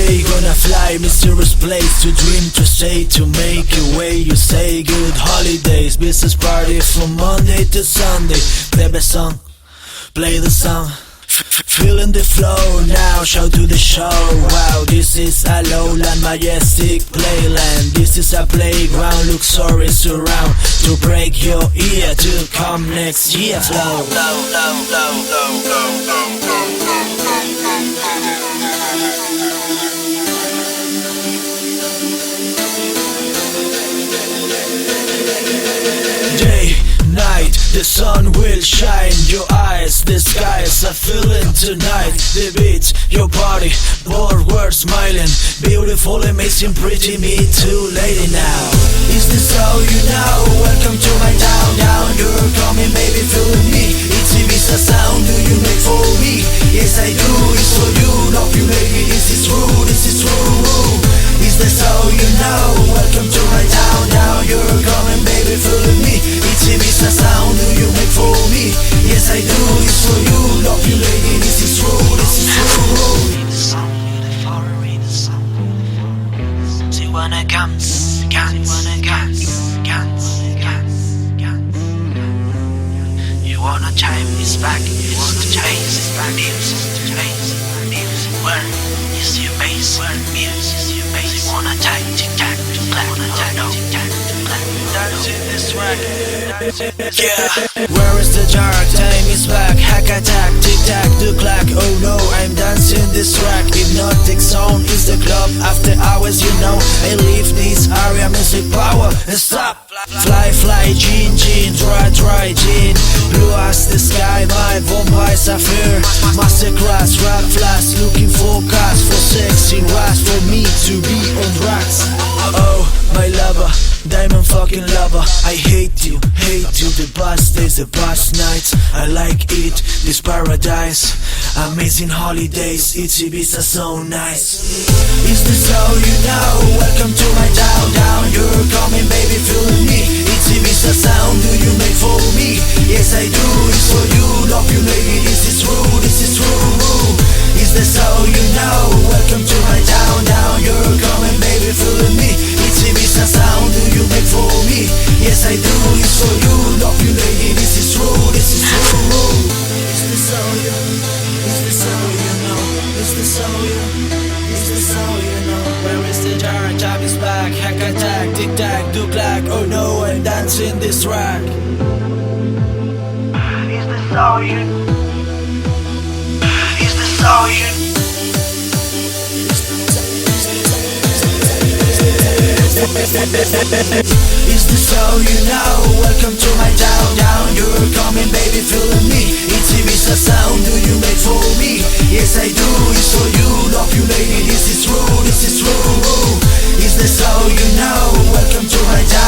day gonna fly, mysterious place to dream, to stay, to make your way. You say good holidays, business party from Monday to Sunday. Play the song, play the song. Feeling the flow now, shout to the show. Wow, this is a lowland, majestic playland. This is a playground, luxury surround. To break your ear, to come next year. Flow, flow, flow, flow, flow, flow, flow, flow. Day, night, the sun will shine. Your eyes, the skies are feeling tonight. The beat, your body, both words smiling. Beautiful, amazing, pretty, me too, lady now. Is this all you know? Welcome to my town, down. You're coming, baby, feeling me. It's Ibiza Sound, do you make for me? Yes, I do, it's for you. Love you, baby, this is true, this is true. Is this all you know? Welcome to my town, down. You're coming, baby, feeling me. It's Ibiza Sound, do you make for me? Yes, I do, it's for you. Love you, lady, this is true, this is true. Read the song, beautiful, read the song, beautiful. Do you wanna guns, guns, guns, guns, guns, guns? You wanna time is back, you wanna chase is back, music, chase, music. Where is your bass? Where music is your bass? You wanna time, tic tac, to black, wanna time, tic tac, to black. Dance in this track. Yeah, where is the dark? Time is back. Hack attack, tic tac, the clock. Oh no, I'm dancing this track. Hypnotic sound is the club. After hours, you know, I leave this area. Music power and stop. Fly, fly, gene, gene, dry, dry, gene. Blue as the sky, my vampires are fear. Masterclass, rap flash, looking for cars, for sexy rats, for me to be on racks. Oh, my lover, diamond fucking lover. I hate you, the past days, the past nights. I like it, this paradise. Amazing holidays, it's Ibiza so nice. Is this all you know? Welcome to my town, down. You're coming, baby, feeling me. It's Ibiza Sound, do you make for me? Yes, I do, it's for you. Love you, lady, this is true, this is true. Is this all you know? Welcome to my town, down. You're coming, baby, feeling me. It's Ibiza Sound, do you make for me? Yes, I do, it's for you. Love you, lady, this is true, this is true. Is this all you? Is this all you know? Is this all you? Is this all you know? Where is the jar? Time is back. Hack attack, tic tac, do clack. Oh no, I'm dancing this track. Is this all you? Is this all you? Is this all you know? Welcome to my town, down. You're coming, baby, feeling me. It's Ibiza Sound, do you make for me? Yes, I do, it's for you. Love you, lady, this is true, this is true. Is this all you know? Welcome to my town.